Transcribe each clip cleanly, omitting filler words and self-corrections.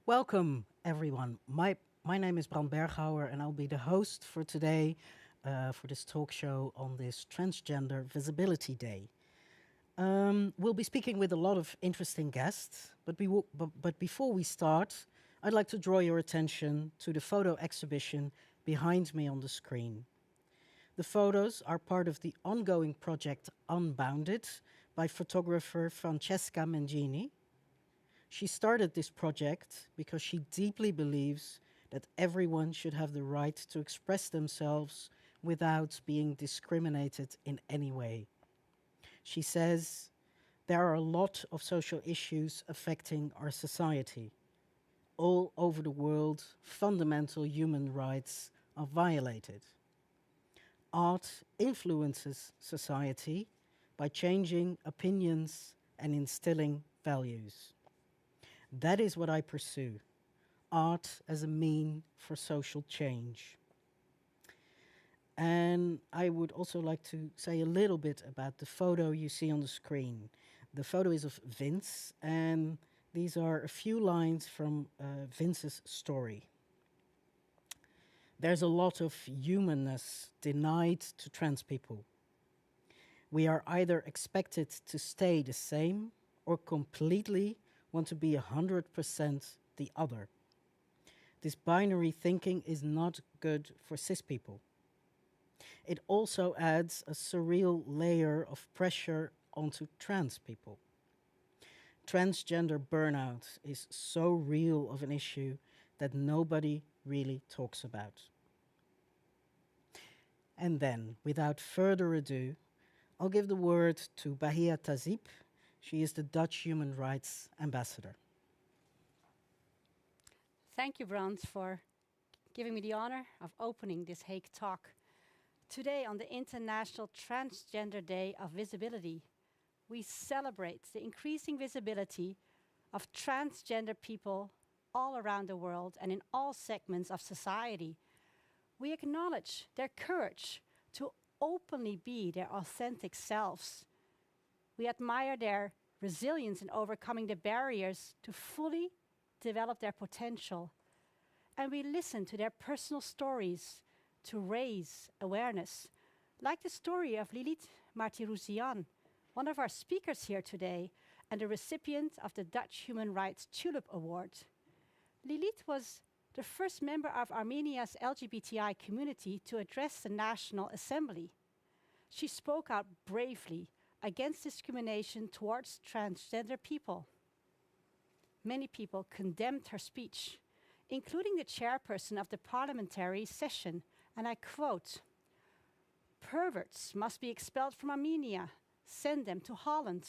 Welcome, everyone. My name is Bram Berghouwer, and I'll be the host for today for this talk show on this Transgender Visibility Day. We'll be speaking with a lot of interesting guests, but before we start, I'd like to draw your attention to the photo exhibition behind me on the screen. The photos are part of the ongoing project Unbounded by photographer Francesca Mengini. She started this project because she deeply believes that everyone should have the right to express themselves without being discriminated in any way. She says, there are a lot of social issues affecting our society. All over the world, fundamental human rights are violated. Art influences society by changing opinions and instilling values. That is what I pursue, art as a mean for social change. And I would also like to say a little bit about the photo you see on the screen. The photo is of Vince, and these are a few lines from Vince's story. There's a lot of humanness denied to trans people. We are either expected to stay the same or completely want to be 100% the other. This binary thinking is not good for cis people. It also adds a surreal layer of pressure onto trans people. Transgender burnout is so real of an issue that nobody really talks about. And then, without further ado, I'll give the word to Bahia Tahzib. She is the Dutch Human Rights Ambassador. Thank you, Brand, for giving me the honor of opening this Hague talk. Today, on the International Transgender Day of Visibility, we celebrate the increasing visibility of transgender people all around the world and in all segments of society. We acknowledge their courage to openly be their authentic selves. We admire their resilience in overcoming the barriers to fully develop their potential. And we listen to their personal stories to raise awareness, like the story of Lilith Martiruzian, one of our speakers here today and a recipient of the Dutch Human Rights Tulip Award. Lilith was the first member of Armenia's LGBTI community to address the National Assembly. She spoke out bravely against discrimination towards transgender people. Many people condemned her speech, including the chairperson of the parliamentary session, and I quote, "Perverts must be expelled from Armenia. Send them to Holland.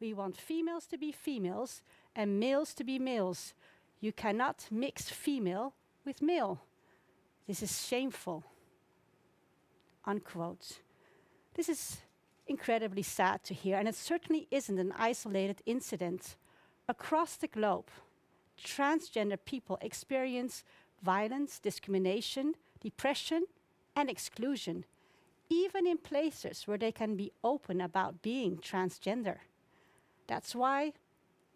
We want females to be females and males to be males. You cannot mix female with male. This is shameful." Unquote. This is incredibly sad to hear, and it certainly isn't an isolated incident. Across the globe, transgender people experience violence, discrimination, depression, and exclusion, even in places where they can be open about being transgender. That's why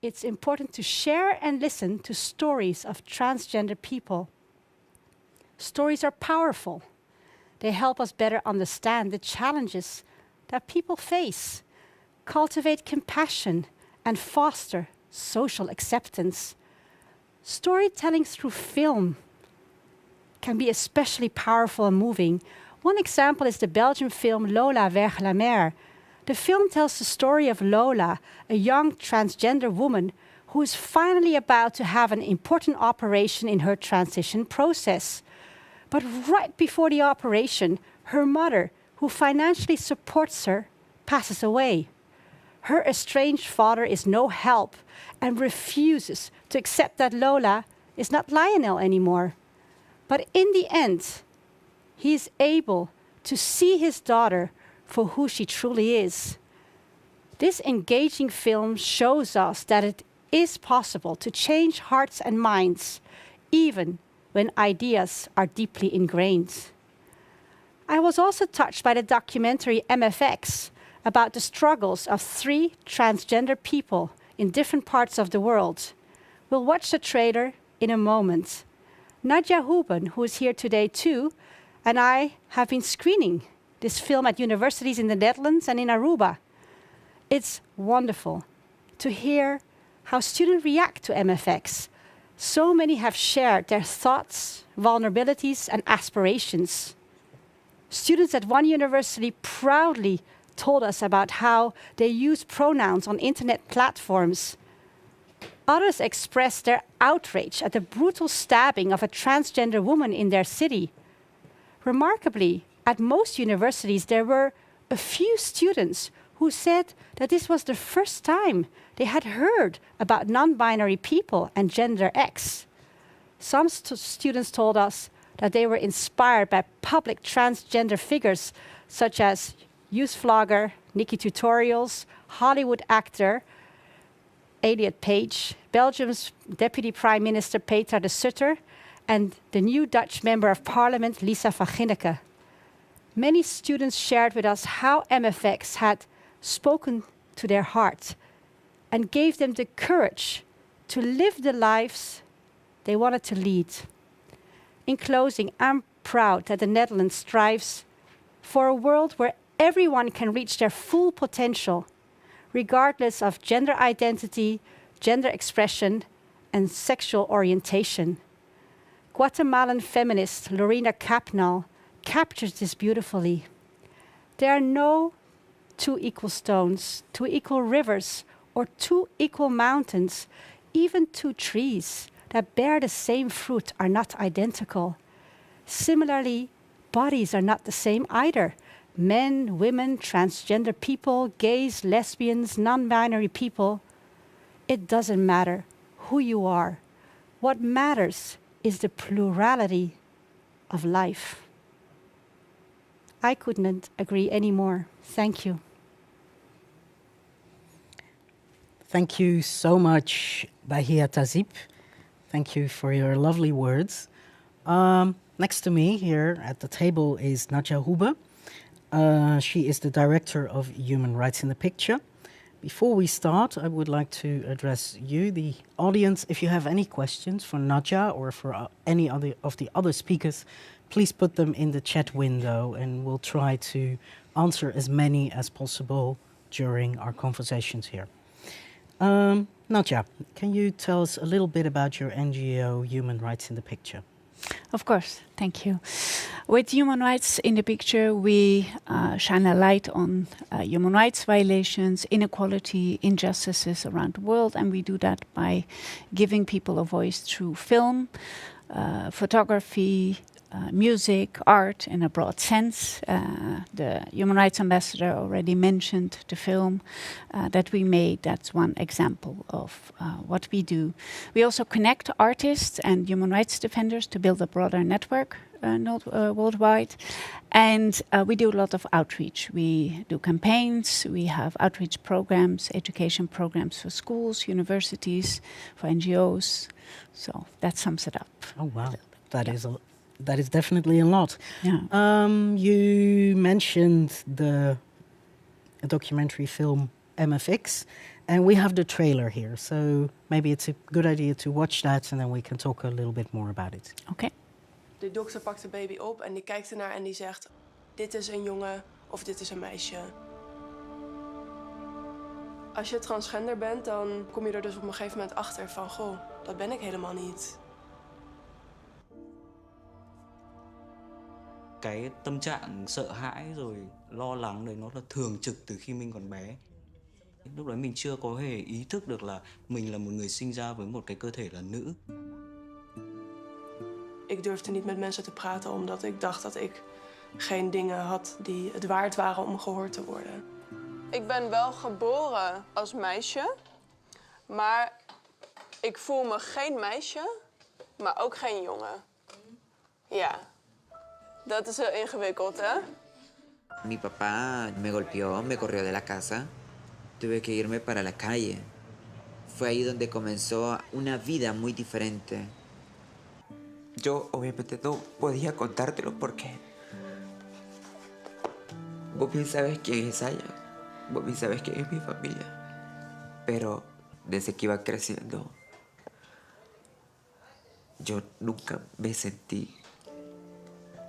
it's important to share and listen to stories of transgender people. Stories are powerful. They help us better understand the challenges that people face, cultivate compassion, and foster social acceptance. Storytelling through film can be especially powerful and moving. One example is the Belgian film Lola Vers la Mer. The film tells the story of Lola, a young transgender woman who is finally about to have an important operation in her transition process. But right before the operation, her mother, who financially supports her, passes away. Her estranged father is no help and refuses to accept that Lola is not Lionel anymore. But in the end, he is able to see his daughter for who she truly is. This engaging film shows us that it is possible to change hearts and minds, even when ideas are deeply ingrained. I was also touched by the documentary MFX about the struggles of 3 transgender people in different parts of the world. We'll watch the trailer in a moment. Nadja Huben, who is here today too, and I have been screening this film at universities in the Netherlands and in Aruba. It's wonderful to hear how students react to MFX. So many have shared their thoughts, vulnerabilities, and aspirations. Students at one university proudly told us about how they use pronouns on internet platforms. Others expressed their outrage at the brutal stabbing of a transgender woman in their city. Remarkably, at most universities, there were a few students who said that this was the first time they had heard about non-binary people and gender X. Some students told us that they were inspired by public transgender figures such as youth vlogger Nikki Tutorials, Hollywood actor Elliot Page, Belgium's Deputy Prime Minister Peter de Sutter, and the new Dutch Member of Parliament Lisa van Ginneken. Many students shared with us how MFX had spoken to their heart and gave them the courage to live the lives they wanted to lead. In closing, I'm proud that the Netherlands strives for a world where everyone can reach their full potential, regardless of gender identity, gender expression, and sexual orientation. Guatemalan feminist Lorena Capnall captures this beautifully. There are no two equal stones, two equal rivers, or two equal mountains. Even two trees that bear the same fruit are not identical. Similarly, bodies are not the same either. Men, women, transgender people, gays, lesbians, non-binary people. It doesn't matter who you are. What matters is the plurality of life. I couldn't agree anymore. Thank you. Thank you so much, Bahia Tahzib. Thank you for your lovely words. Next to me here at the table is Nadja Huben. She is the Director of Human Rights in the Picture. Before we start, I would like to address you, the audience. If you have any questions for Nadja or for any other of the other speakers, please put them in the chat window and we'll try to answer as many as possible during our conversations here. Nadja, can you tell us a little bit about your NGO, Human Rights in the Picture? Of course, thank you. With Human Rights in the Picture, we shine a light on human rights violations, inequality, injustices around the world, and we do that by giving people a voice through film, photography, music, art in a broad sense. The Human Rights Ambassador already mentioned the film that we made. That's one example of what we do. We also connect artists and human rights defenders to build a broader network worldwide. And we do a lot of outreach. We do campaigns, we have outreach programs, education programs for schools, universities, for NGOs. So that sums it up. Oh, wow. That is definitely a lot. Yeah. You mentioned the documentary film MFX, and we have the trailer here. So maybe it's a good idea to watch that, and then we can talk a little bit more about it. Okay. De dokter pakt de baby op en die kijkt ernaar en die zegt: dit is een jongen of dit is een meisje. Als je transgender bent, dan kom je er dus op een gegeven moment achter van: goh, dat ben ik helemaal niet. Cái tâm trạng sợ hãi rồi lo lắng đấy nó là thường trực từ khi mình còn bé. Lúc đấy mình chưa có hề ý thức được là mình là một người sinh ra với một cái cơ thể là nữ. Ik durfde niet met mensen te praten omdat ik dacht dat ik geen dingen had die het waard waren om gehoord te worden. Ik ben wel geboren als meisje, maar ik voel me geen meisje, maar ook geen jongen. Ja, dat is heel ingewikkeld, hè? Mi papá me golpeó, me corrió de la casa. Tuve que irme para la calle. Fue ahí donde comenzó una vida muy diferente. Yo obviamente no podía contártelo porque vos bien sabes quién es ella, vos bien sabes quién es mi familia. Pero desde que iba creciendo, Yo nunca me sentí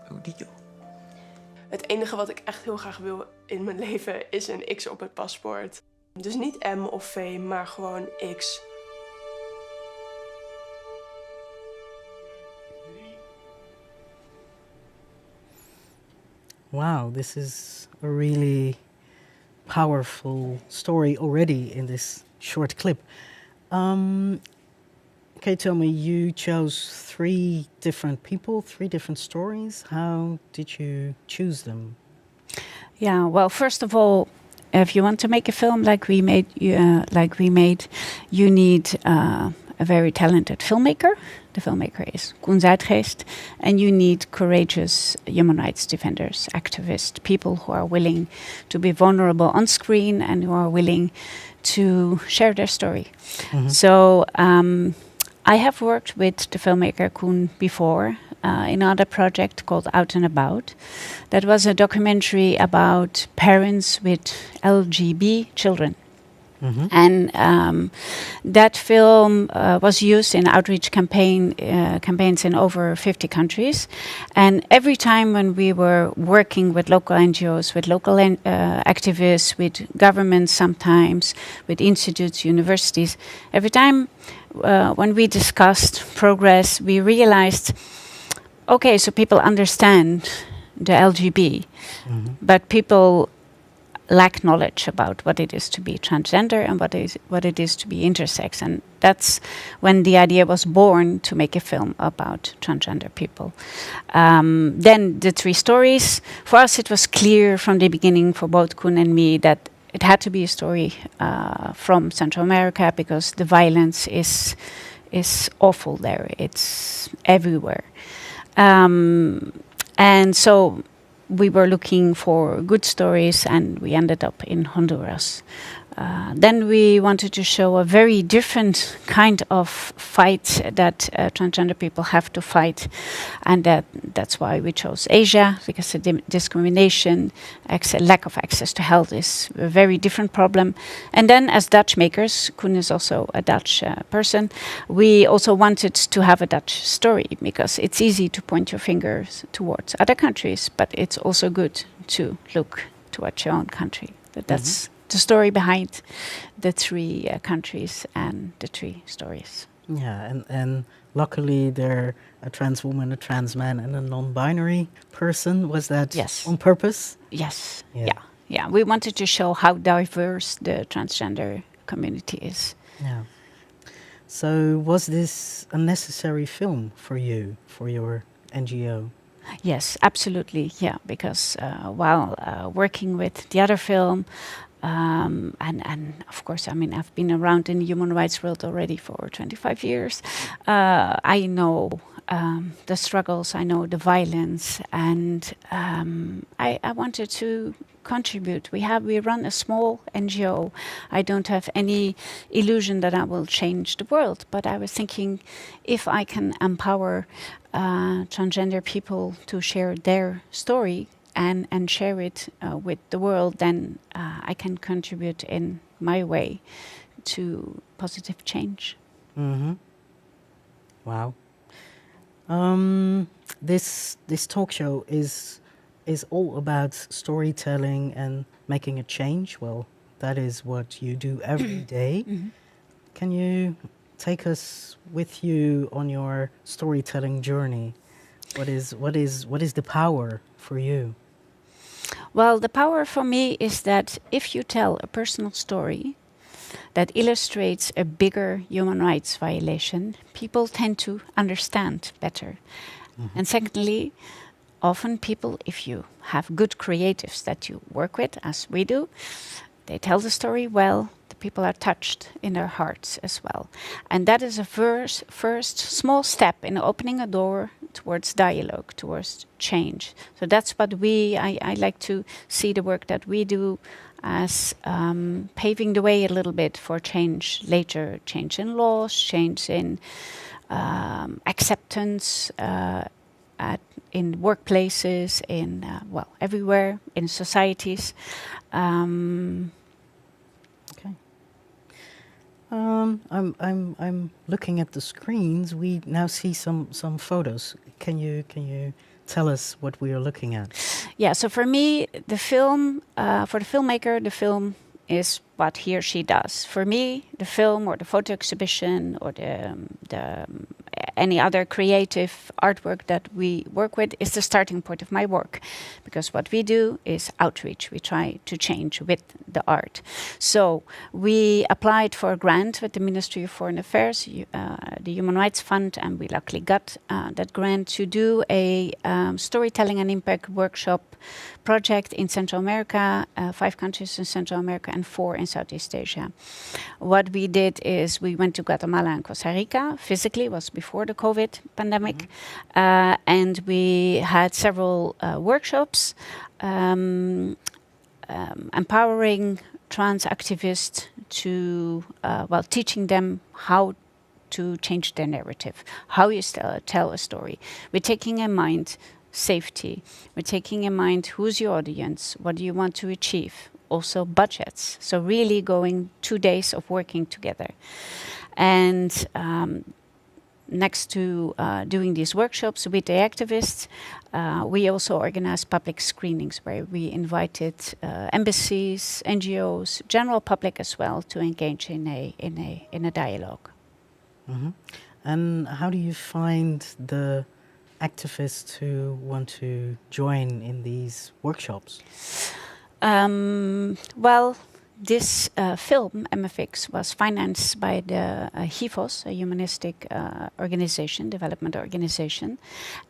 un niño. Het enige wat ik echt heel graag wil in mijn leven is een X op het paspoort. Dus niet M of V, maar gewoon X. Wow, this is a really powerful story already in this short clip. Can you tell me, you chose 3 different people, 3 different stories. How did you choose them? Yeah, well, first of all, if you want to make a film like we made, you need a very talented filmmaker. The filmmaker is Koen Zuidgeest, and you need courageous human rights defenders, activists, people who are willing to be vulnerable on screen and who are willing to share their story. Mm-hmm. So I have worked with the filmmaker Koen before in another project called Out and About. That was a documentary about parents with LGB children. Mm-hmm. And that film was used in outreach campaigns in over 50 countries. And every time when we were working with local NGOs, with local activists, with governments sometimes, with institutes, universities, every time when we discussed progress, we realized, okay, so people understand the LGB, Mm-hmm. but people lack knowledge about what it is to be transgender and what it is to be intersex. And that's when the idea was born to make a film about transgender people. Then the 3 stories, for us it was clear from the beginning for both Koen and me that it had to be a story from Central America, because the violence is awful there. It's everywhere. And so we were looking for good stories, and we ended up in Honduras. Then we wanted to show a very different kind of fight that transgender people have to fight, and that's why we chose Asia, because the discrimination, lack of access to health is a very different problem. And then as Dutch makers, Koen is also a Dutch person, we also wanted to have a Dutch story, because it's easy to point your fingers towards other countries, but it's also good to look towards your own country. That's the story behind the 3 countries and the 3 stories. Yeah, and luckily they're a trans woman, a trans man, and a non-binary person. Was that on purpose? Yes. Yeah. We wanted to show how diverse the transgender community is. Yeah. So was this a necessary film for you, for your NGO? Yes, absolutely. Yeah, because while working with the other film, and of course, I mean, I've been around in the human rights world already for 25 years. I know the struggles, I know the violence, and I wanted to contribute. We run a small NGO. I don't have any illusion that I will change the world, but I was thinking, if I can empower transgender people to share their story and share it with the world, then I can contribute in my way to positive change. Mm-hmm. Wow. This talk show is all about storytelling and making a change. Well, that is what you do every day. Mm-hmm. Can you take us with you on your storytelling journey? What is the power for you? Well, the power for me is that if you tell a personal story that illustrates a bigger human rights violation, people tend to understand better. Mm-hmm. And secondly, often people, if you have good creatives that you work with, as we do, they tell the story well, the people are touched in their hearts as well. And that is a first small step in opening a door towards dialogue, towards change. So that's what I like to see the work that we do as paving the way a little bit for change later, change in laws, change in acceptance in workplaces, in, everywhere, in societies. Okay. I'm looking at the screens. We now see some photos. Can you tell us what we are looking at? Yeah, so for me, the film, for the filmmaker, the film is what he or she does. For me, the film or the photo exhibition or the any other creative artwork that we work with is the starting point of my work, because what we do is outreach. We try to change with the art. So we applied for a grant with the Ministry of Foreign Affairs, the Human Rights Fund, and we luckily got that grant to do a storytelling and impact workshop project in Central America, 5 countries in Central America and 4 in Southeast Asia. What we did is we went to Guatemala and Costa Rica. Physically, it was before the COVID pandemic. And we had several workshops empowering trans activists to, teaching them how to change their narrative, how you tell a story. We're taking in mind safety. We're taking in mind who's your audience, what do you want to achieve, also budgets. So really going 2 days of working together. And next to doing these workshops with the activists, we also organized public screenings where we invited embassies, NGOs, general public as well to engage in a dialogue. Mm-hmm. And how do you find the activists who want to join in these workshops? This film, MFX, was financed by the HIVOS, a humanistic organization, development organization,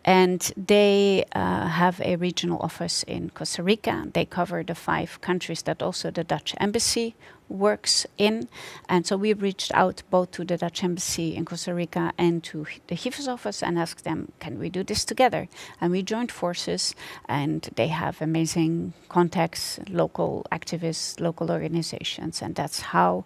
and they have a regional office in Costa Rica. They cover the 5 countries that also the Dutch embassy works in, and so we reached out both to the Dutch embassy in Costa Rica and to the HIVOS office and asked them, can we do this together? And we joined forces, and they have amazing contacts, local activists, local organizations, and that's how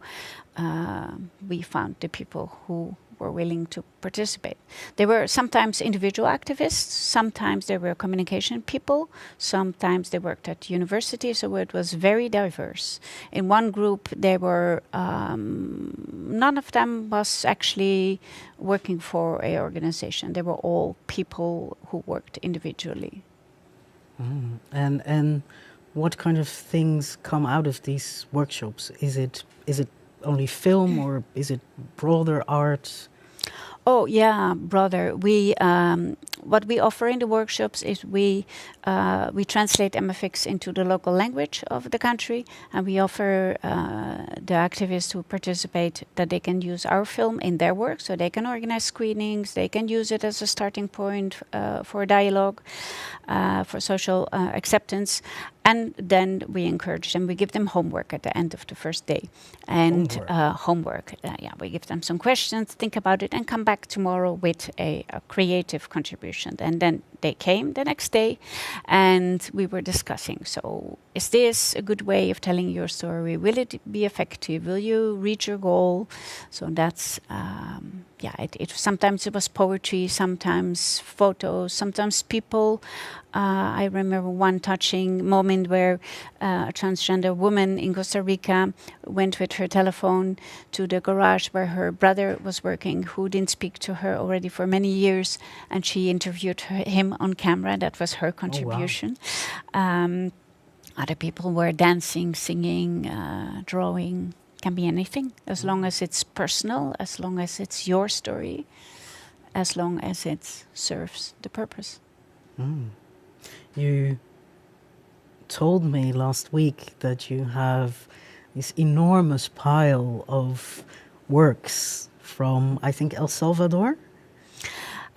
we found the people who were willing to participate. They were sometimes individual activists, sometimes they were communication people, sometimes they worked at university, so it was very diverse. In one group, they were none of them was actually working for an organization. They were all people who worked individually. And what kind of things come out of these workshops? Is it only film, or is it broader art? Oh yeah, broader. We what we offer in the workshops is we translate MFX into the local language of the country, and we offer the activists who participate that they can use our film in their work, so they can organize screenings, they can use it as a starting point for dialogue, for social acceptance. And then we encourage them. We give them homework at the end of the first day. And homework. We give them some questions, think about it, and come back tomorrow with a creative contribution. And then they came the next day, and we were discussing. So, is this a good way of telling your story? Will it be effective? Will you reach your goal? So that's sometimes it was poetry, sometimes photos, sometimes people. I remember one touching moment where a transgender woman in Costa Rica went with her telephone to the garage where her brother was working, who didn't speak to her already for many years, and she interviewed him on camera. That was her contribution. Oh, wow. Other people were dancing, singing, drawing. Can be anything, as long as it's personal, as long as it's your story, as long as it serves the purpose. You told me last week that you have this enormous pile of works from, I think, El Salvador?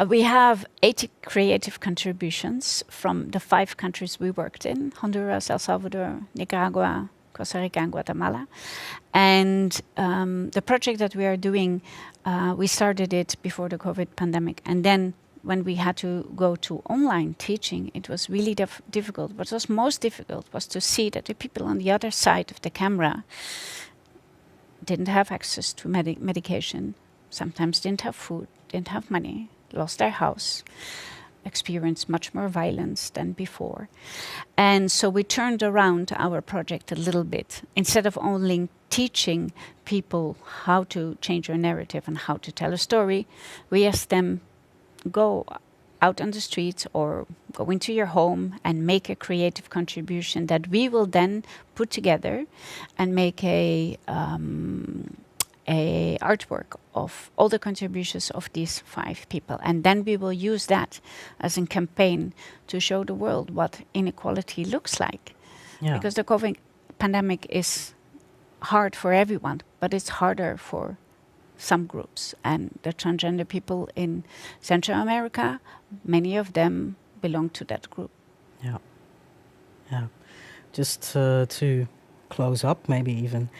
We have 80 creative contributions from the 5 countries we worked in: Honduras, El Salvador, Nicaragua, Costa Rica and Guatemala. And the project that we are doing, we started it before the COVID pandemic. And then when we had to go to online teaching, it was really difficult. What was most difficult was to see that the people on the other side of the camera didn't have access to medication, sometimes didn't have food, didn't have money, lost their house, experienced much more violence than before. And so we turned around our project a little bit. Instead of only teaching people how to change your narrative and how to tell a story, we ask them, go out on the streets or go into your home and make a creative contribution that we will then put together and make a artwork of all the contributions of these 5 people. And then we will use that as a campaign to show the world what inequality looks like. Yeah. Because the COVID pandemic is hard for everyone, but it's harder for some groups. And the transgender people in Central America, many of them belong to that group. Yeah. Yeah. Just to close up, maybe even.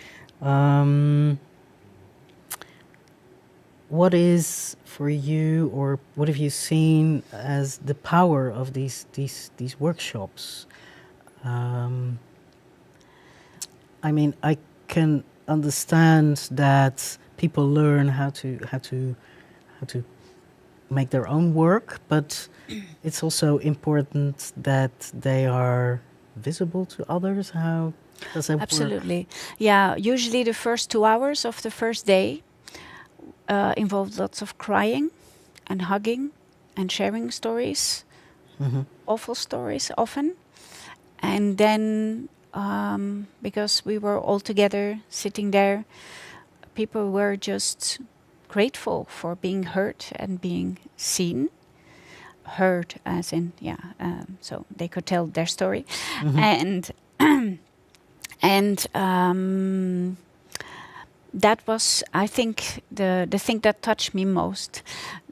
What is for you, or what have you seen as the power of these workshops? I mean, I can understand that people learn how to make their own work, but it's also important that they are visible to others. How does that work? Absolutely. Yeah, usually the first 2 hours of the first day involved lots of crying and hugging and sharing stories, awful stories often. And then, because we were all together sitting there, people were just grateful for being heard and being seen. Heard as in, so they could tell their story. And that was, I think, the thing that touched me most.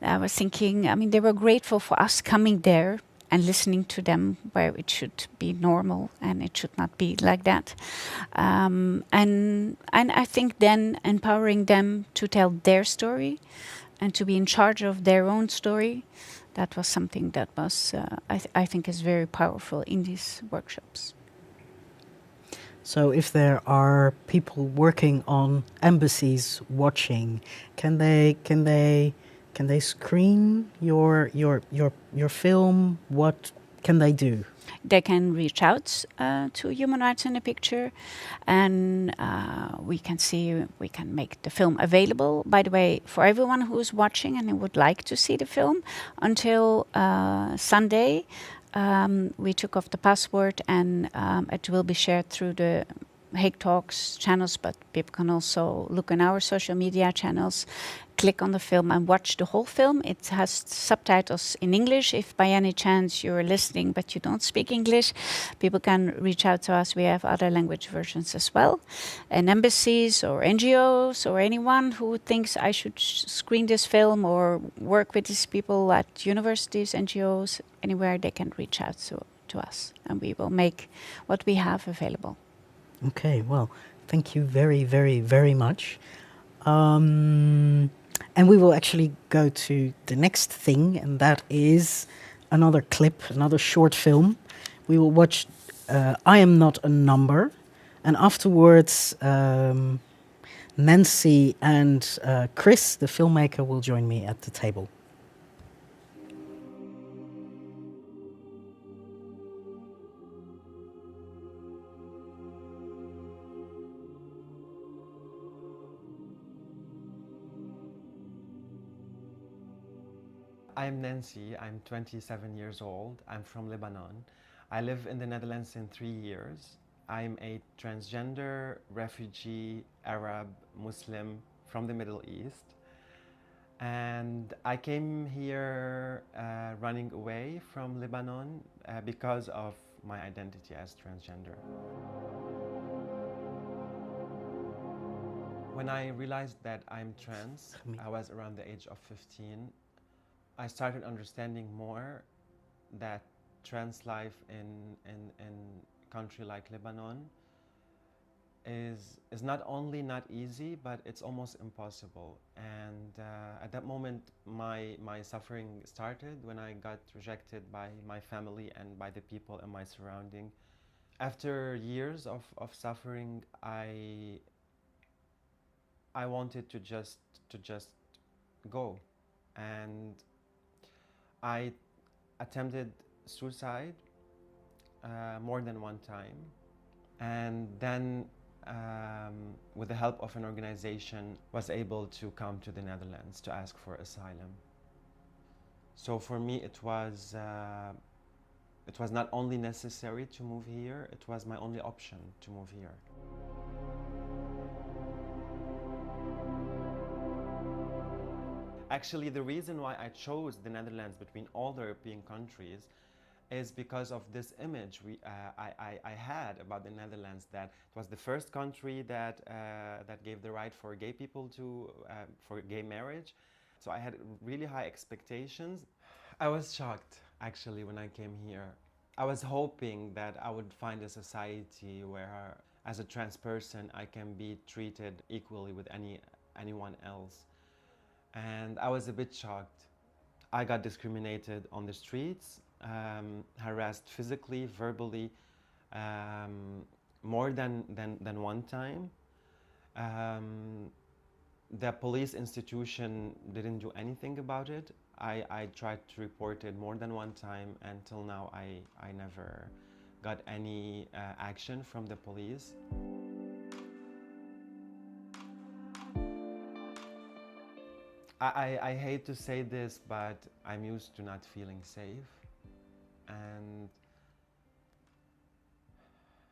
I was thinking, I mean, they were grateful for us coming there and listening to them, where it should be normal and it should not be like that. And I think then empowering them to tell their story and to be in charge of their own story, that was something that was, I think, is very powerful in these workshops. So if there are people working on embassies watching, can they screen your film? What can they do? They can reach out to Human Rights in the Picture, and we can make the film available. By the way, for everyone who is watching and who would like to see the film, until Sunday, we took off the password, and it will be shared through the HagueTalks channels, but people can also look on our social media channels, click on the film and watch the whole film. It has subtitles in English. If by any chance you're listening but you don't speak English, people can reach out to us. We have other language versions as well. And embassies or NGOs or anyone who thinks I should screen this film or work with these people at universities, NGOs, anywhere, they can reach out to us, and we will make what we have available. Okay, well, thank you very, very, very much. And we will actually go to the next thing, and that is another clip, another short film. We will watch I Am Not a Number, and afterwards Nancy and Chris, the filmmaker, will join me at the table. I'm Nancy, I'm 27 years old, I'm from Lebanon. I live in the Netherlands in 3 years. I'm a transgender, refugee, Arab, Muslim from the Middle East. And I came here running away from Lebanon because of my identity as transgender. When I realized that I'm trans, I was around the age of 15. I started understanding more that trans life in a country like Lebanon is not only not easy, but it's almost impossible. And at that moment, my suffering started when I got rejected by my family and by the people in my surrounding. After years of suffering, I wanted to just go, and I attempted suicide more than one time, and then with the help of an organization, was able to come to the Netherlands to ask for asylum. So for me, it was not only necessary to move here, it was my only option to move here. Actually, the reason why I chose the Netherlands between all the European countries is because of this image I had about the Netherlands, that it was the first country that gave the right for gay people for gay marriage. So I had really high expectations. I was shocked, actually, when I came here. I was hoping that I would find a society where, as a trans person, I can be treated equally with anyone else. And I was a bit shocked. I got discriminated on the streets, harassed physically, verbally, more than one time. The police institution didn't do anything about it. I tried to report it more than one time, and till now I never got any action from the police. I hate to say this, but I'm used to not feeling safe, and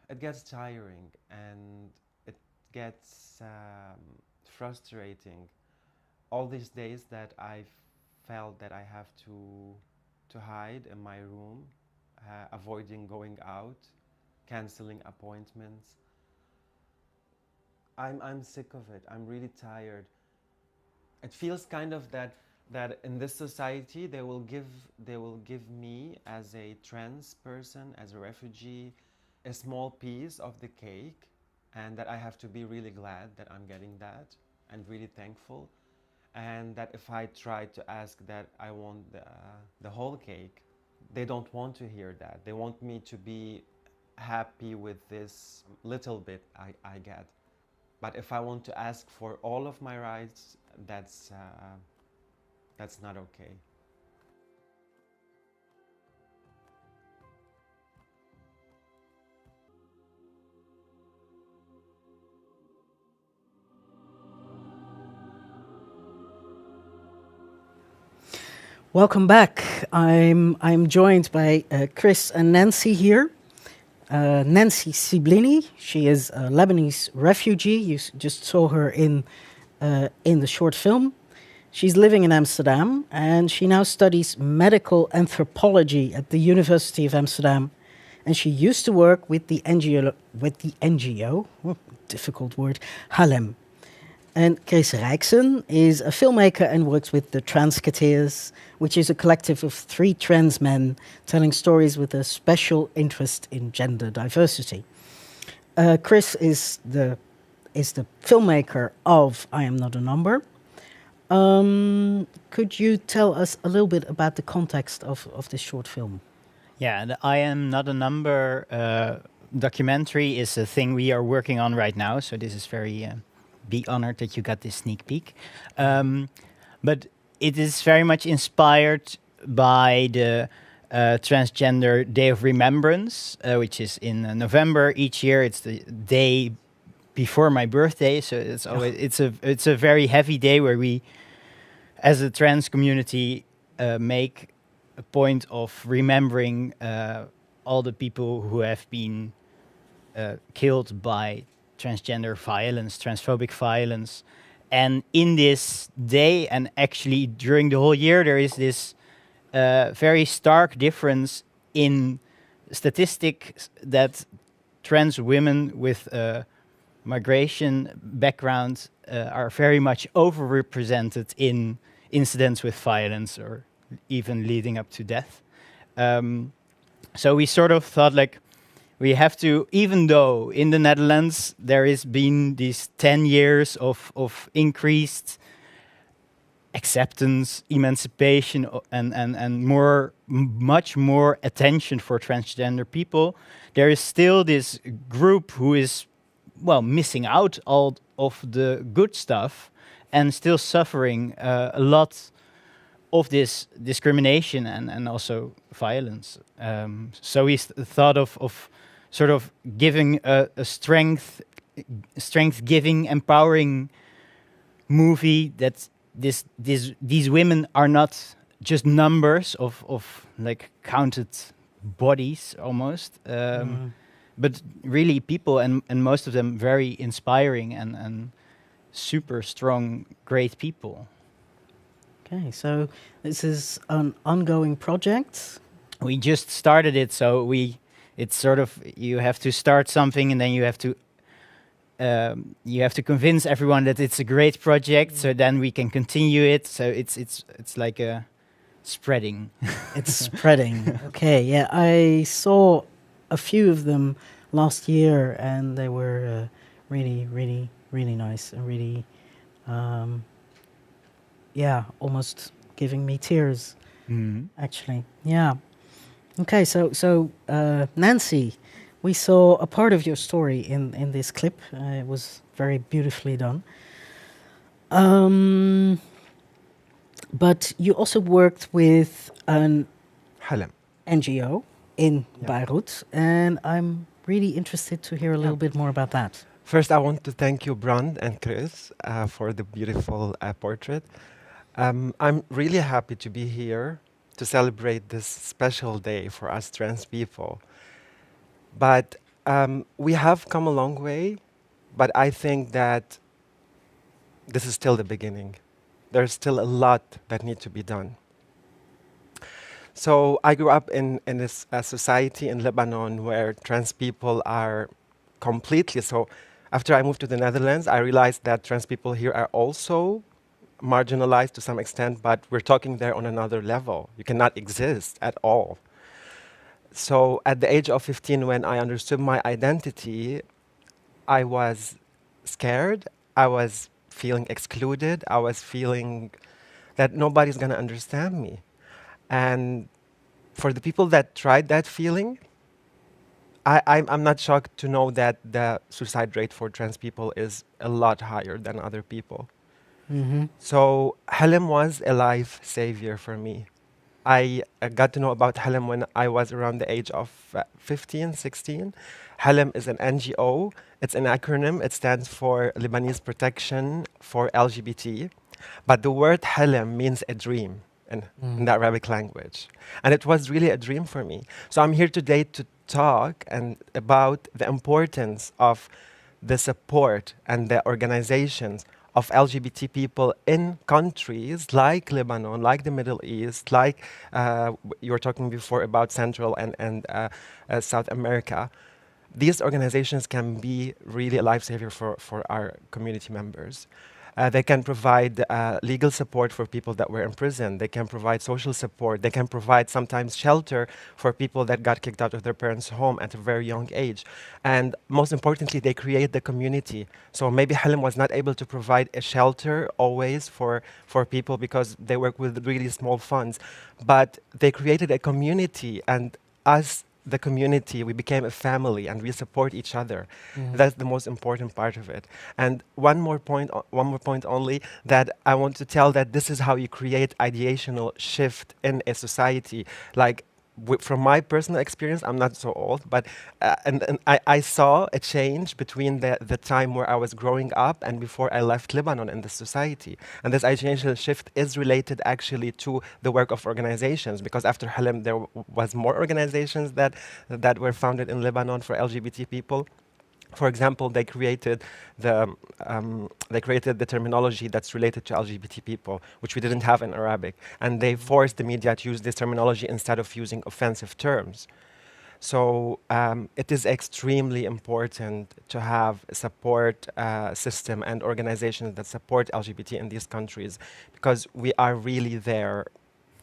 it gets tiring and it gets frustrating. All these days that I've felt that I have to hide in my room, avoiding going out, canceling appointments. I'm sick of it. I'm really tired. It feels kind of that in this society they will give me, as a trans person, as a refugee, a small piece of the cake, and that I have to be really glad that I'm getting that and really thankful. And that if I try to ask that I want the whole cake, they don't want to hear that. They want me to be happy with this little bit I get. But if I want to ask for all of my rights, that's not okay. Welcome back. I'm joined by Chris and Nancy here. Nancy Siblini, she is a Lebanese refugee. You just saw her in the short film. She's living in Amsterdam, and she now studies medical anthropology at the University of Amsterdam. And she used to work with the NGO, difficult word, Halem. And Chris Rijksen is a filmmaker and works with the Transketeers, which is a collective of 3 trans men telling stories with a special interest in gender diversity. Chris is the filmmaker of I Am Not a Number. Could you tell us a little bit about the context of this short film? Yeah, the I Am Not a Number documentary is a thing we are working on right now, so this is very... be honored that you got this sneak peek. But it is very much inspired by the Transgender Day of Remembrance, which is in November each year. It's the day before my birthday, so it's always it's a very heavy day where we, as a trans community, make a point of remembering all the people who have been killed by transgender violence, transphobic violence. And in this day, and actually during the whole year, there is this very stark difference in statistics that trans women with migration background are very much overrepresented in incidents with violence or even leading up to death. So we sort of thought, like, we have to, even though in the Netherlands there has been these 10 years of increased acceptance, emancipation, and much more attention for transgender people, there is still this group who is, well, missing out all of the good stuff and still suffering a lot of this discrimination and also violence. So we thought of sort of giving a strength strength-giving, empowering movie that these women are not just numbers of like counted bodies almost, but really people, and most of them very inspiring and super strong, great people. Okay, so this is an ongoing project. We just started it, so it's sort of, you have to start something and then you have to convince everyone that it's a great project, so then we can continue it. So it's like a spreading. It's spreading. Okay, yeah, I saw a few of them last year, and they were really, really, really nice, and really, yeah, almost giving me tears. Actually, yeah. Okay, so Nancy, we saw a part of your story in this clip. It was very beautifully done. But you also worked with an Halem. NGO in Beirut, and I'm really interested to hear a little bit more about that. First, I want to thank you, Brand and Chris, for the beautiful portrait. I'm really happy to be here to celebrate this special day for us trans people. But we have come a long way, but I think that this is still the beginning. There's still a lot that needs to be done. So I grew up in a society in Lebanon where trans people are completely, so after I moved to the Netherlands, I realized that trans people here are also marginalized to some extent, but we're talking there on another level. You cannot exist at all. So at the age of 15, when I understood my identity, I was scared. I was feeling excluded. I was feeling that nobody's going to understand me. And for the people that tried that feeling, I'm not shocked to know that the suicide rate for trans people is a lot higher than other people. So Halem was a life savior for me. I got to know about Halem when I was around the age of 15, 16. Halem is an NGO. It's an acronym. It stands for Lebanese Protection for LGBT. But the word Halem means a dream in the Arabic language. And it was really a dream for me. So I'm here today to talk about the importance of the support and the organizations of LGBT people in countries like Lebanon, like the Middle East, like you were talking before about Central and South America. These organizations can be really a lifesaver for our community members. They can provide legal support for people that were in prison. They can provide social support. They can provide sometimes shelter for people that got kicked out of their parents' home at a very young age. And most importantly, they create the community. So maybe Halem was not able to provide a shelter always for people because they work with really small funds. But they created a community, and us, the community, we became a family and we support each other. That's the most important part of it. And one more point only, that I want to tell that this is how you create ideational shift in a society. Like from my personal experience, I'm not so old, but and I saw a change between the time where I was growing up and before I left Lebanon in the society. And this ideational shift is related actually to the work of organizations, because after Halem there was more organizations that were founded in Lebanon for LGBT people. For example, they created the terminology that's related to LGBT people, which we didn't have in Arabic, and they forced the media to use this terminology instead of using offensive terms. So it is extremely important to have a support system and organizations that support LGBT in these countries, because we are really there,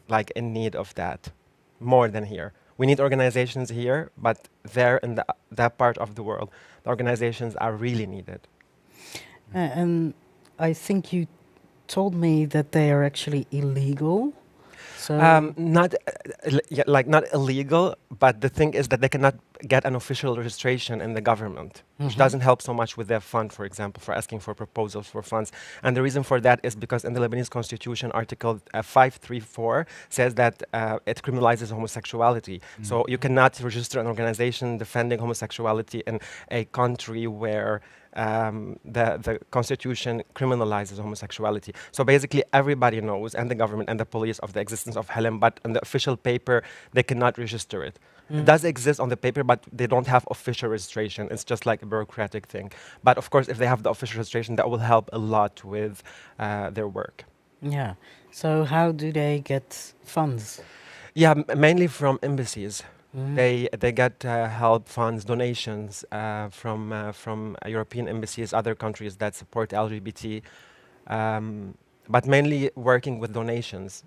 like in need of that, more than here. We need organizations here, but there in that part of the world, the organizations are really needed. And I think you told me that they are actually illegal. So not illegal, but the thing is that they cannot get an official registration in the government, which doesn't help so much with their fund, for example, for asking for proposals for funds. And the reason for that is because in the Lebanese constitution, Article 534 says that it criminalizes homosexuality. So you cannot register an organization defending homosexuality in a country where the constitution criminalizes homosexuality. So basically everybody knows, and the government and the police, of the existence of Helen, but on the official paper they cannot register it. It does exist on the paper, but they don't have official registration. It's just like a bureaucratic thing. But of course, if they have the official registration, that will help a lot with their work. Yeah. So how do they get funds? Yeah, mainly from embassies. They get help, funds, donations from European embassies, other countries that support LGBT, but mainly working with donations,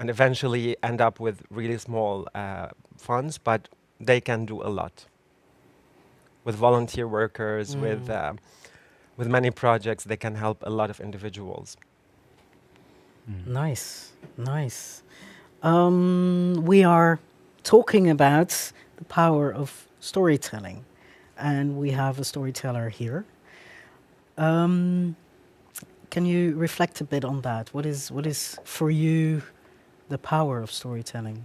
and eventually end up with really small funds, but they can do a lot with volunteer workers, with many projects. They can help a lot of individuals. Nice, nice. We are talking about the power of storytelling, and we have a storyteller here. Can you reflect a bit on that? What is for you the power of storytelling?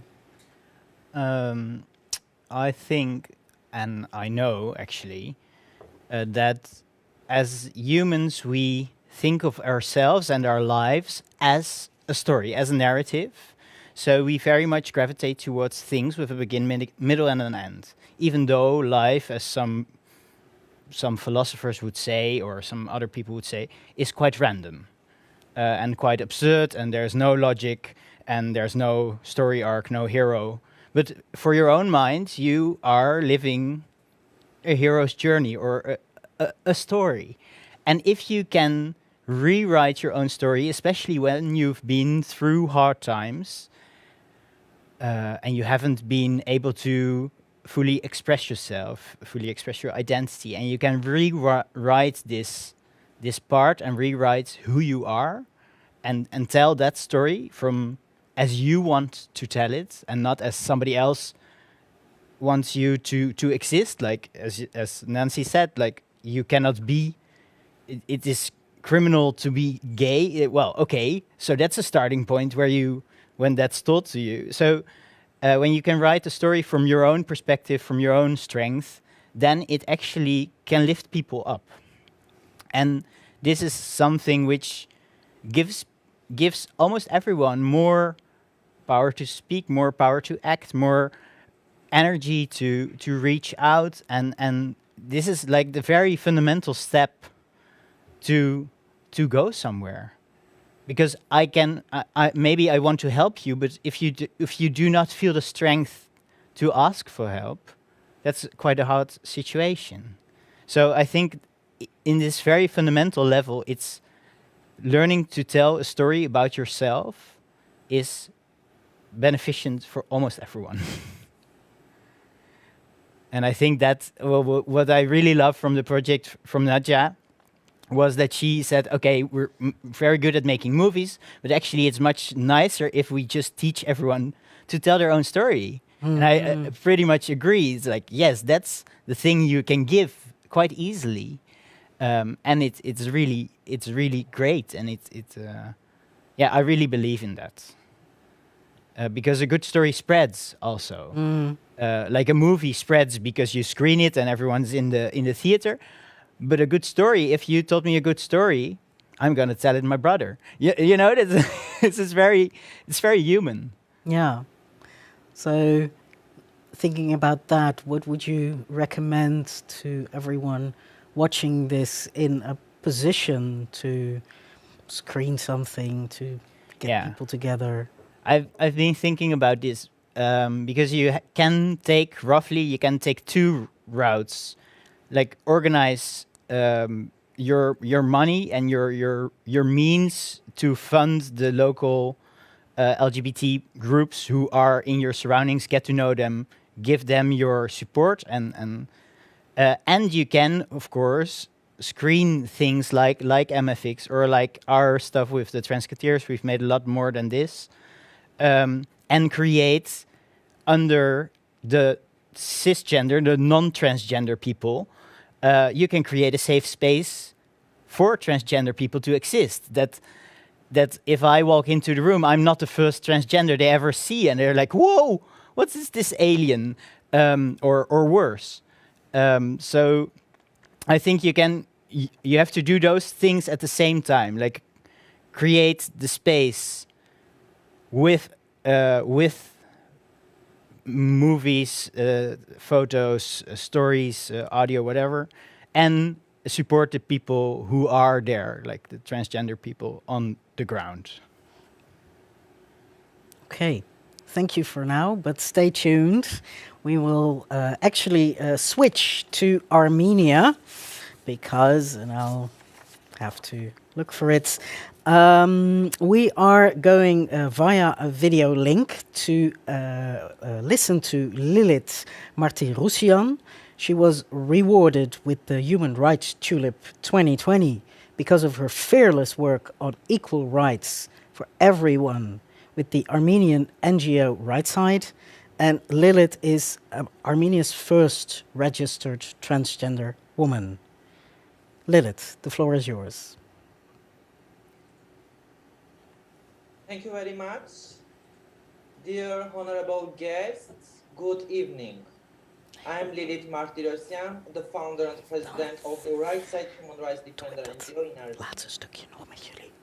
I think, and I know actually, that as humans we think of ourselves and our lives as a story, as a narrative. So we very much gravitate towards things with a beginning, middle, and an end. Even though life, as some philosophers would say, or some other people would say, is quite random and quite absurd, and there's no logic, and there's no story arc, no hero. But for your own mind, you are living a hero's journey or a story. And if you can rewrite your own story, especially when you've been through hard times, and you haven't been able to fully express yourself, fully express your identity, and you can rewrite this part and rewrite who you are, and tell that story from as you want to tell it, and not as somebody else wants you to exist. Like as Nancy said, like you cannot be. It is criminal to be gay. Well, okay, so that's a starting point when that's taught to you. So when you can write a story from your own perspective, from your own strength, then it actually can lift people up. And this is something which gives almost everyone more power to speak, more power to act, more energy to reach out, and this is like the very fundamental step to go somewhere. Because maybe I want to help you, but if you do not feel the strength to ask for help, that's quite a hard situation. So I think in this very fundamental level, it's learning to tell a story about yourself is beneficent for almost everyone. And I think that what I really love from the project from Nadja was that she said, okay, we're very good at making movies, but actually it's much nicer if we just teach everyone to tell their own story. And I pretty much agree. It's like, yes, that's the thing you can give quite easily. And it's really great. And I really believe in that. Because a good story spreads also. Like a movie spreads because you screen it and everyone's in the theater. But a good story, if you told me a good story, I'm going to tell it to my brother. You know, it's very human. Yeah. So thinking about that, what would you recommend to everyone watching this in a position to screen something, to get people together? I've been thinking about this because you can take two routes. Like organize your money and your means to fund the local LGBT groups who are in your surroundings. Get to know them, give them your support, and you can of course screen things like MFX or like our stuff with the Transketeers. We've made a lot more than this, and create under the cisgender, the non-transgender people. You can create a safe space for transgender people to exist. That if I walk into the room, I'm not the first transgender they ever see, and they're like, "Whoa, what's this alien?" Or worse. So I think you have to do those things at the same time, like create the space with movies, photos, stories, audio, whatever, and support the people who are there, like the transgender people on the ground. Okay, thank you for now, but stay tuned. We will actually switch to Armenia because, and I'll have to look for it. We are going via a video link to listen to Lilith Martirosyan. She was rewarded with the Human Rights Tulip 2020 because of her fearless work on equal rights for everyone with the Armenian NGO Right Side. And Lilith is Armenia's first registered transgender woman. Lilith, the floor is yours. Thank you very much. Dear honorable guests, good evening. I am Lilith Martirosyan, the founder and president of the Right Side Human Rights Defender NGO in Armenia.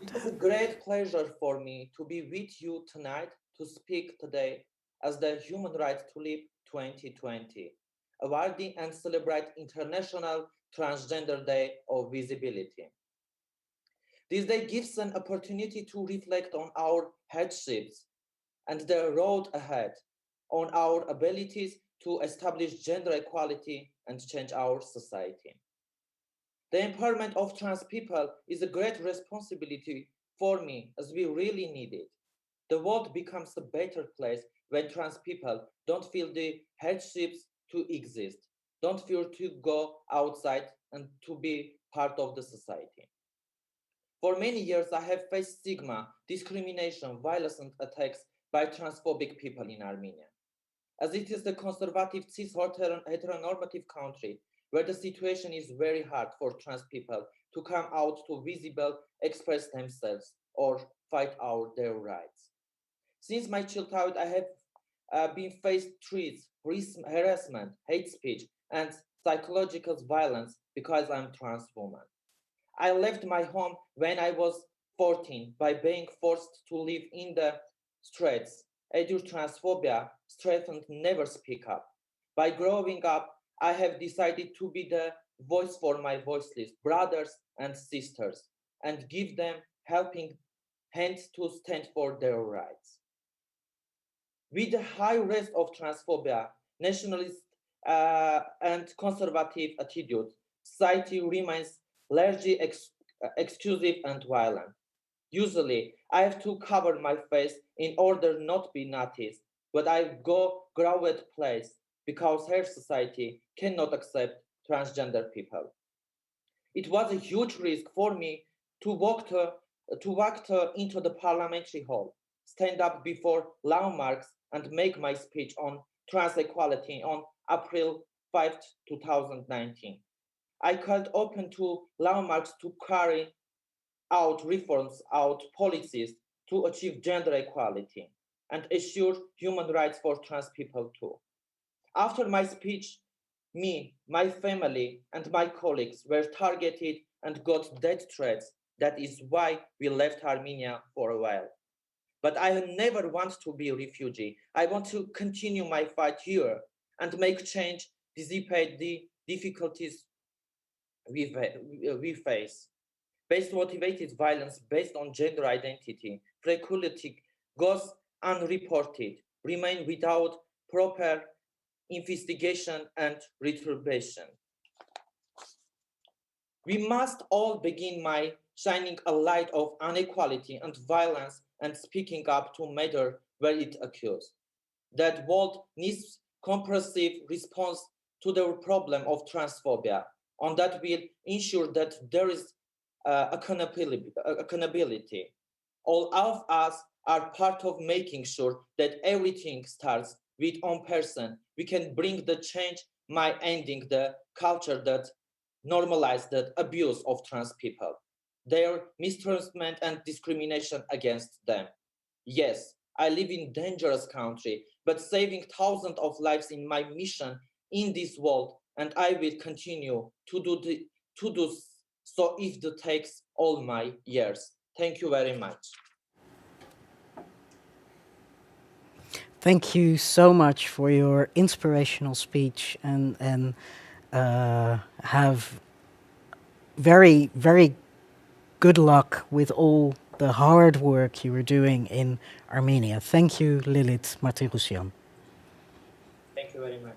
It is a great pleasure for me to be with you tonight to speak today as the Human Rights Tulip 2020, awarding and celebrate International Transgender Day of Visibility. This day gives an opportunity to reflect on our hardships and the road ahead, on our abilities to establish gender equality and change our society. The empowerment of trans people is a great responsibility for me, as we really need it. The world becomes a better place when trans people don't feel the hardships to exist, don't fear to go outside and to be part of the society. For many years, I have faced stigma, discrimination, violence, and attacks by transphobic people in Armenia. As it is the conservative, cis heteronormative country where the situation is very hard for trans people to come out to visible, express themselves, or fight out their rights. Since my childhood, I have been faced threats, harassment, hate speech, and psychological violence because I'm trans woman. I left my home when I was 14 by being forced to live in the streets. Due to transphobia, strengthened never speak up. By growing up, I have decided to be the voice for my voiceless brothers and sisters and give them helping hands to stand for their rights. With the high risk of transphobia, nationalist and conservative attitude, society remains largely exclusive and violent. Usually, I have to cover my face in order not to be noticed, but I go crowded place because her society cannot accept transgender people. It was a huge risk for me to walk into the parliamentary hall, stand up before landmarks, and make my speech on trans equality on April 5, 2019. I called open to landmarks to carry out reforms, out policies to achieve gender equality and assure human rights for trans people too. After my speech, me, my family, and my colleagues were targeted and got death threats. That is why we left Armenia for a while. But I never want to be a refugee. I want to continue my fight here and make change, dissipate the difficulties we face. Based motivated violence based on gender identity, prejudice goes unreported, remain without proper investigation and retribution. We must all begin by shining a light of inequality and violence and speaking up to matter where it occurs. That world needs comprehensive response to the problem of transphobia, and that will ensure that there is accountability. All of us are part of making sure that everything starts with one person. We can bring the change by ending the culture that normalizes the abuse of trans people, their mistreatment and discrimination against them. Yes, I live in dangerous country, but saving thousands of lives in my mission in this world, and I will continue to do So if it takes all my years. Thank you very much. Thank you so much for your inspirational speech, and have very, very good luck with all the hard work you were doing in Armenia. Thank you, Lilith Martirosyan. Thank you very much.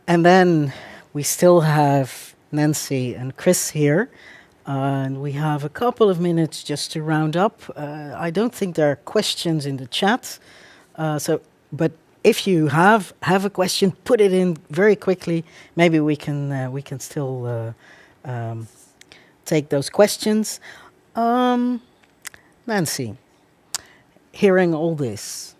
And then we still have Nancy and Chris here. And we have a couple of minutes just to round up. I don't think there are questions in the chat. But if you have a question, put it in very quickly. Maybe we can still take those questions. Nancy, hearing all this,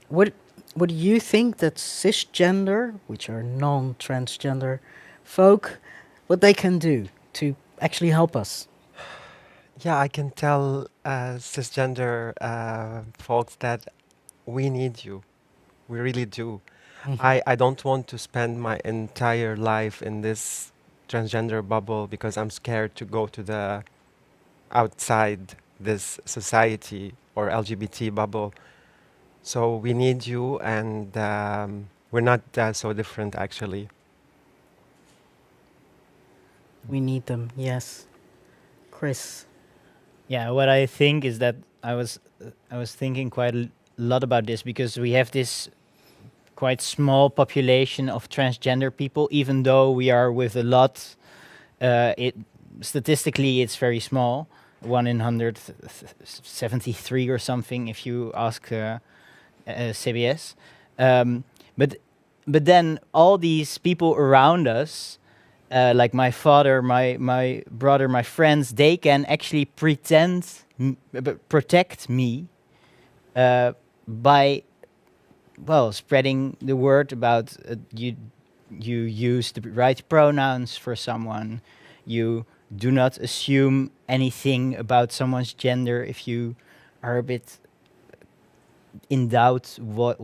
what do you think that cisgender, which are non-transgender folk, what they can do to actually help us? Yeah, I can tell cisgender folks that we need you. We really do. I don't want to spend my entire life in this transgender bubble because I'm scared to go to the outside this society or LGBT bubble. So we need you, and we're not so different, actually. We need them, yes. Chris. Yeah, what I think is that I was thinking quite a lot about this because we have this quite small population of transgender people, even though we are with a lot. Statistically, it's very small, 1 in 173 or something, if you ask CBS. But then all these people around us, like my father, my brother, my friends, they can actually protect me by, well, spreading the word about you use the right pronouns for someone. You do not assume anything about someone's gender if you are a bit in doubt what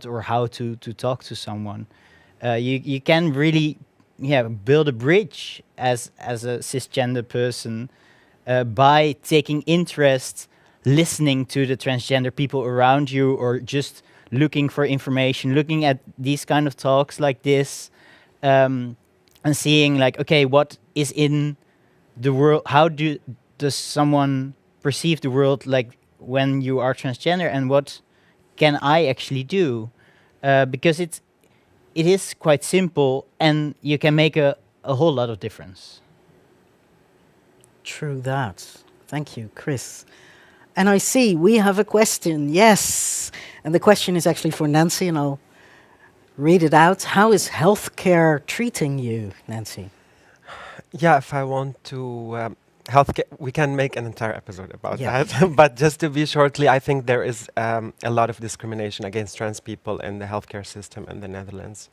or how to talk to someone. You can really build a bridge as a cisgender person by taking interest, listening to the transgender people around you, or just looking for information, looking at these kind of talks like this, and seeing like, okay, what is in the world? How does someone perceive the world like when you are transgender, and what can I actually do? Because it is quite simple, and you can make a whole lot of difference. True that. Thank you, Chris. And I see we have a question, yes. And the question is actually for Nancy, and I'll read it out. How is healthcare treating you, Nancy? Yeah, if I want to... healthcare, we can make an entire episode about that. But just to be shortly, I think there is a lot of discrimination against trans people in the healthcare system in the Netherlands.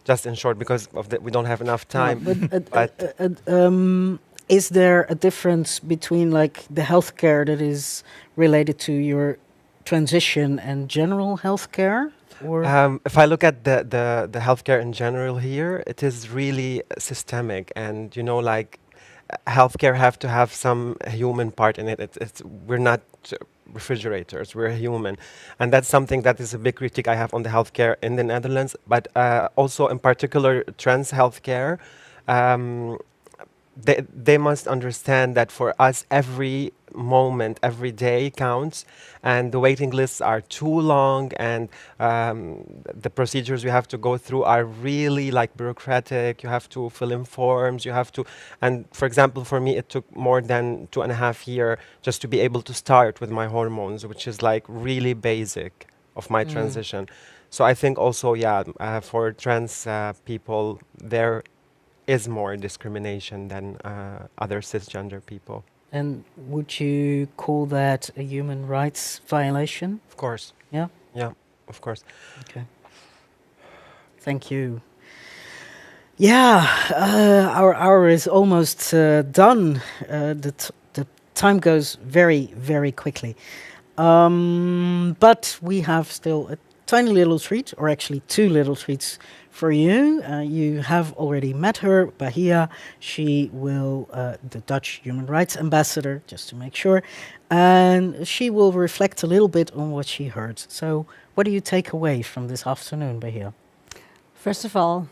Just in short, because of we don't have enough time. Is there a difference between like the healthcare that is related to your transition and general healthcare? Or if I look at the healthcare in general here, it is really systemic, and like healthcare have to have some human part in it. We're not refrigerators, we're human, and that's something that is a big critique I have on the healthcare in the Netherlands, but also in particular trans healthcare. They must understand that for us every moment, every day counts, and the waiting lists are too long, and the procedures you have to go through are really like bureaucratic. You have to fill in forms, and for example, for me it took more than 2.5 years just to be able to start with my hormones, which is like really basic of my transition. So I think also, for trans people, there is more discrimination than other cisgender people. And would you call that a human rights violation? Of course. Yeah? Yeah, of course. Okay. Thank you. Yeah, our hour is almost done. The time goes very, very quickly. But we have still a tiny little treat, or actually two little treats for you. You have already met her, Bahia. She will, the Dutch Human Rights Ambassador, just to make sure, and she will reflect a little bit on what she heard. So what do you take away from this afternoon, Bahia? First of all,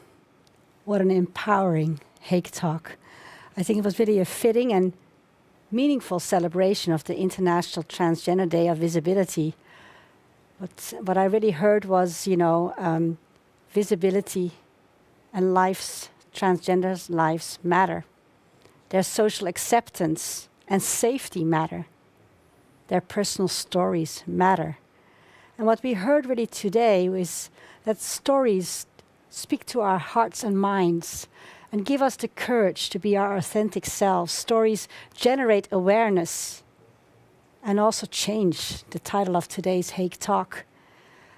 what an empowering Hague talk. I think it was really a fitting and meaningful celebration of the International Transgender Day of Visibility. What I really heard was, visibility and transgender lives matter. Their social acceptance and safety matter. Their personal stories matter. And what we heard really today was that stories speak to our hearts and minds and give us the courage to be our authentic selves. Stories generate awareness and also change, the title of today's Hague Talk.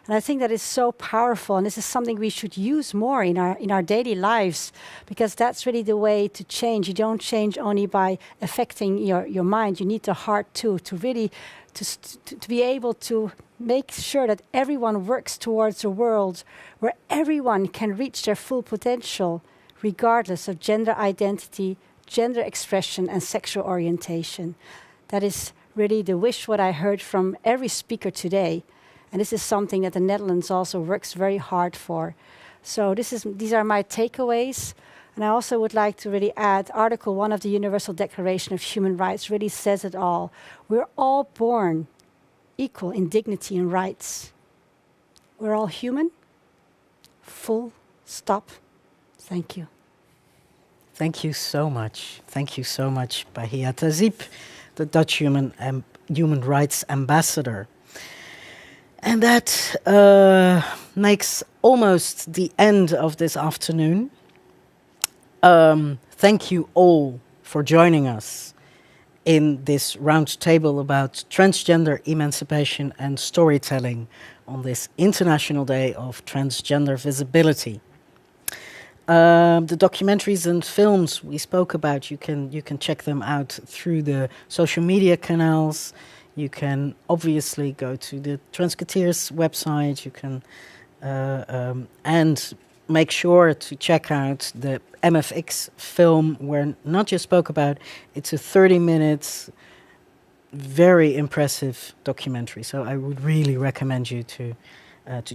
And I think that is so powerful, and this is something we should use more in our daily lives, because that's really the way to change. You don't change only by affecting your mind. You need the heart too, to really to be able to make sure that everyone works towards a world where everyone can reach their full potential, regardless of gender identity, gender expression, and sexual orientation. That is really the wish, what I heard from every speaker today. And this is something that the Netherlands also works very hard for. So these are my takeaways. And I also would like to really add Article 1 of the Universal Declaration of Human Rights really says it all. We're all born equal in dignity and rights. We're all human. Full stop. Thank you. Thank you so much. Thank you so much, Bahia Tahzib, the Dutch Human Rights Ambassador. And that makes almost the end of this afternoon. Thank you all for joining us in this round table about transgender emancipation and storytelling on this International Day of Transgender Visibility. The documentaries and films we spoke about, you can check them out through the social media canals. You can obviously go to the Transketeers website. You can and make sure to check out the MFX film where Nadja spoke about. It's a 30 minutes, very impressive documentary. So I would really recommend you to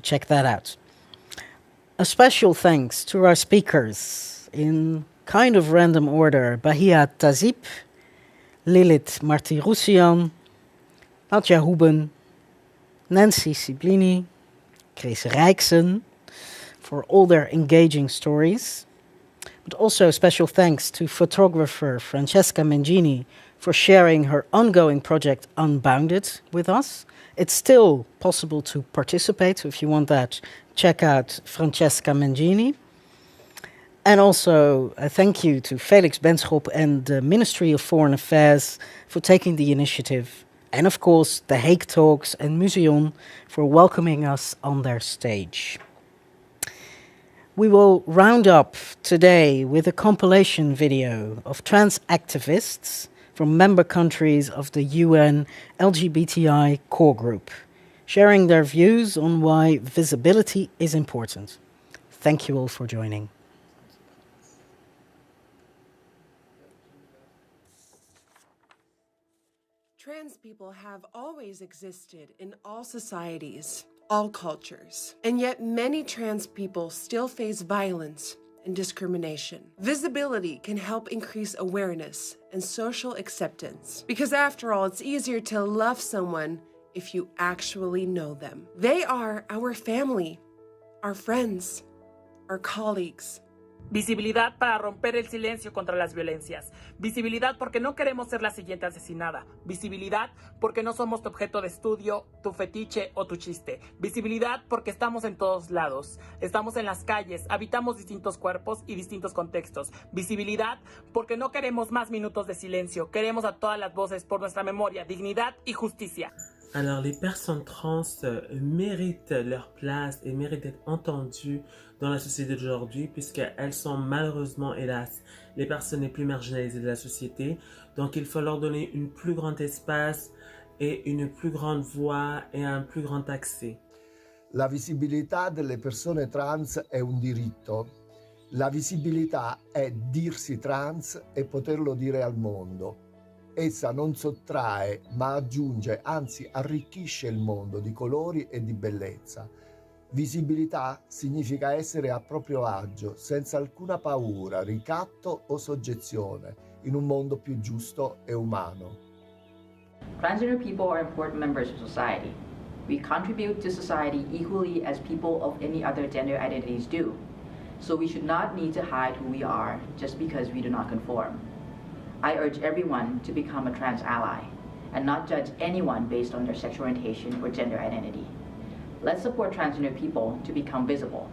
check that out. A special thanks to our speakers in kind of random order: Bahia Tahzib, Lilith Martirussian, Nadja Huben, Nancy Siblini, Chris Rijksen, for all their engaging stories. But also special thanks to photographer Francesca Mengini for sharing her ongoing project Unbounded with us. It's still possible to participate, so if you want that, check out Francesca Mengini. And also a thank you to Felix Benschop and the Ministry of Foreign Affairs for taking the initiative. And of course, the HagueTalks and Museum for welcoming us on their stage. We will round up today with a compilation video of trans activists from member countries of the UN LGBTI core group, sharing their views on why visibility is important. Thank you all for joining. Trans people have always existed in all societies, all cultures, and yet many trans people still face violence and discrimination. Visibility can help increase awareness and social acceptance, because after all, it's easier to love someone if you actually know them. They are our family, our friends, our colleagues. Visibilidad para romper el silencio contra las violencias. Visibilidad porque no queremos ser la siguiente asesinada. Visibilidad porque no somos tu objeto de estudio, tu fetiche o tu chiste. Visibilidad porque estamos en todos lados. Estamos en las calles, habitamos distintos cuerpos y distintos contextos. Visibilidad porque no queremos más minutos de silencio. Queremos a todas las voces por nuestra memoria, dignidad y justicia. Alors, les personnes trans méritent leur place et méritent d'être entendues dans la société d'aujourd'hui, puisqu'elles sont malheureusement, hélas, les personnes les plus marginalisées de la société. Donc, il faut leur donner un plus grand espace et une plus grande voix et un plus grand accès. La visibilità delle persone trans è un diritto. La visibilità è dirsi trans e poterlo dire al mondo. Essa non sottrae, ma aggiunge, anzi arricchisce il mondo di colori e di bellezza. Visibilità significa essere a proprio agio, senza alcuna paura, ricatto o soggezione, in un mondo più giusto e umano. Transgender people are important members of society. We contribute to society equally as people of any other gender identities do. So we should not need to hide who we are just because we do not conform. I urge everyone to become a trans ally and not judge anyone based on their sexual orientation or gender identity. Let's support transgender people to become visible.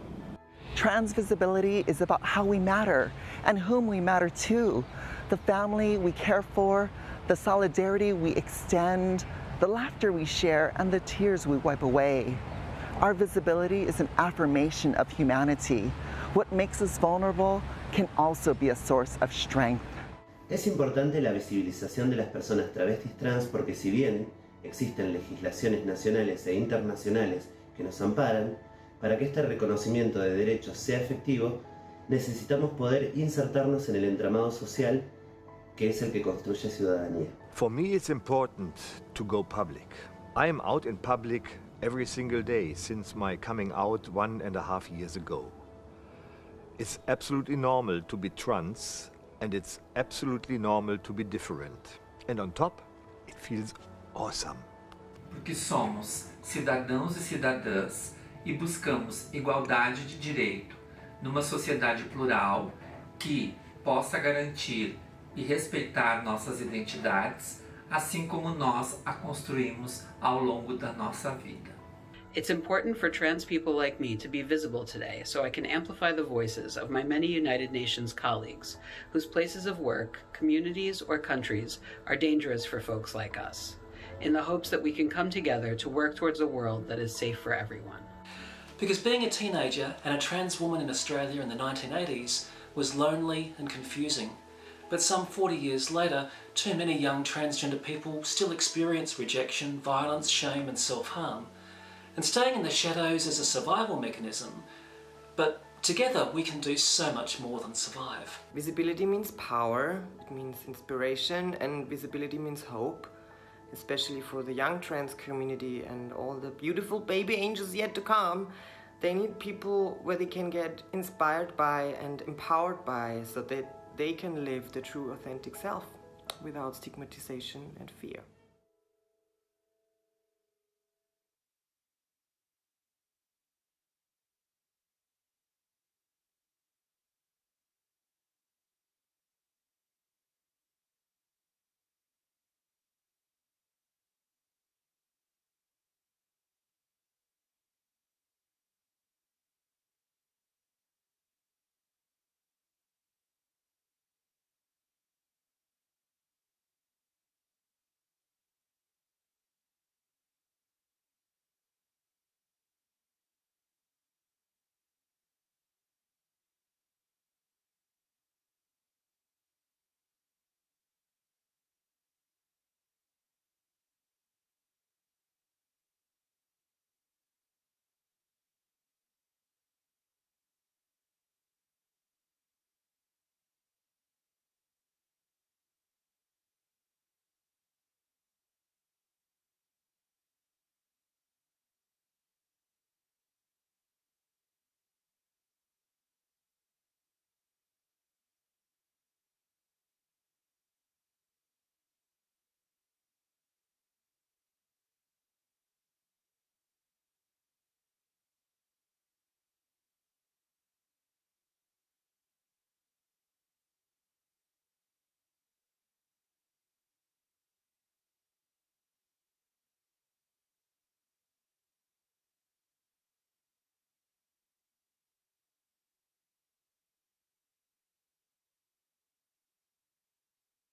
Trans visibility is about how we matter and whom we matter to, the family we care for, the solidarity we extend, the laughter we share, and the tears we wipe away. Our visibility is an affirmation of humanity. What makes us vulnerable can also be a source of strength. Es importante la visibilización de las personas travestis trans porque si bien existen legislaciones nacionales e internacionales que nos amparan, para que este reconocimiento de derechos sea efectivo, necesitamos poder insertarnos en el entramado social que es el que construye ciudadanía. For me, it's important to go public. I am out in public every single day since my coming out 1.5 years ago. It's absolutely normal to be trans, and it's absolutely normal to be different. And on top, it feels awesome. Porque somos cidadãos e cidadãs e buscamos igualdade de direito numa sociedade plural que possa garantir e respeitar nossas identidades, assim como nós a construímos ao longo da nossa vida. It's important for trans people like me to be visible today so I can amplify the voices of my many United Nations colleagues whose places of work, communities, or countries are dangerous for folks like us, in the hopes that we can come together to work towards a world that is safe for everyone. Because being a teenager and a trans woman in Australia in the 1980s was lonely and confusing. But some 40 years later, too many young transgender people still experience rejection, violence, shame and self-harm. And staying in the shadows is a survival mechanism, but together we can do so much more than survive. Visibility means power, it means inspiration, and visibility means hope, especially for the young trans community and all the beautiful baby angels yet to come. They need people where they can get inspired by and empowered by so that they can live the true authentic self without stigmatization and fear.